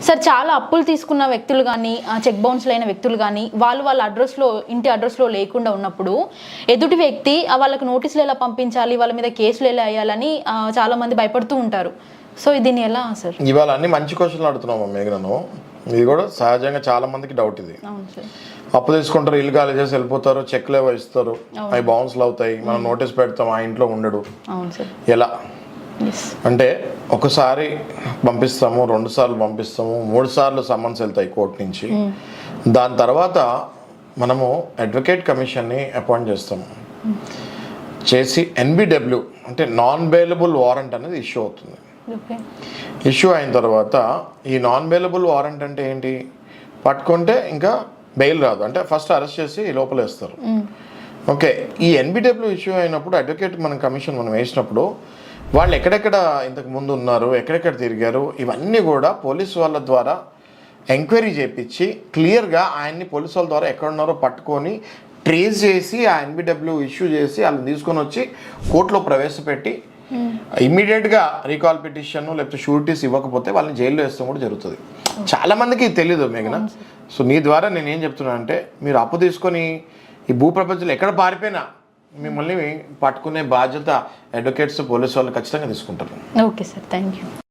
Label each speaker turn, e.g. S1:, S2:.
S1: Sir చాలా అప్పులు తీసుకున్న వ్యక్తులు కానీ చెక్ బౌన్స్ అయిన వ్యక్తులు కానీ వాళ్ళ అడ్రస్లో ఇంటి అడ్రస్లో లేకుండా ఉన్నప్పుడు ఎదుటి వ్యక్తి వాళ్ళకి నోటీసులు ఎలా పంపించాలి, వాళ్ళ మీద కేసులు ఎలా వేయాలని చాలామంది భయపడుతూ ఉంటారు. సో దీన్ని ఎలా సార్?
S2: ఇవాళ అన్ని మంచి క్వశ్చన్లు అడుగుతున్నాము మేఘనను. ఇది కూడా సహజంగా చాలా మందికి డౌట్. ఇది అప్పు తీసుకుంటారు, ఇల్లు ఖాళీ చేసి వెళ్ళిపోతారు, చెక్లు ఏవో ఇస్తారు, అవి బౌన్స్లు అవుతాయి, మనం నోటీస్ పెడతాం, ఆ ఇంట్లో ఉండడు. ఎలా అంటే ఒకసారి పంపిస్తాము, 2 సార్లు పంపిస్తాము, 3 సార్లు సమ్మన్స్ వెళ్తాయి కోర్టు నుంచి. దాని తర్వాత మనము అడ్వకేట్ కమిషన్ని అపాయింట్ చేస్తాము. చేసి NBW అంటే నాన్ బెయిలబుల్ వారెంట్ అనేది ఇష్యూ అవుతుంది. ఇష్యూ అయిన తర్వాత ఈ నాన్ బెయిలబుల్ వారెంట్ అంటే ఏంటి, పట్టుకుంటే ఇంకా బెయిల్ రాదు, అంటే ఫస్ట్ అరెస్ట్ చేసి లోపల వేస్తారు. ఓకే, ఈ NBW ఇష్యూ అయినప్పుడు అడ్వకేట్ కమిషన్ మనం వేసినప్పుడు వాళ్ళు ఎక్కడెక్కడ ఇంతకు ముందు ఉన్నారు, ఎక్కడెక్కడ తిరిగారు, ఇవన్నీ కూడా పోలీసు వాళ్ళ ద్వారా ఎంక్వైరీ చేయించి క్లియర్గా ఆయన్ని పోలీసు వాళ్ళ ద్వారా ఎక్కడున్నారో పట్టుకొని ట్రేస్ చేసి ఆ NBW ఇష్యూ చేసి వాళ్ళని తీసుకొని వచ్చి కోర్టులో ప్రవేశపెట్టి ఇమ్మీడియట్గా రీకాల్ పిటిషన్ లేకపోతే షూరిటీస్ ఇవ్వకపోతే వాళ్ళని జైల్లో వేస్తాం కూడా జరుగుతుంది. చాలామందికి తెలియదు మేఘన. సో నీ ద్వారా నేను ఏం చెప్తున్నా అంటే, మీరు అప్పు తీసుకొని ఈ భూప్రపంచంలో ఎక్కడ పారిపోయినా మిమ్మల్ని పట్టుకునే బాధ్యత అడ్వకేట్స్, పోలీసు వాళ్ళు ఖచ్చితంగా తీసుకుంటారు.
S1: Okay sir, thank you.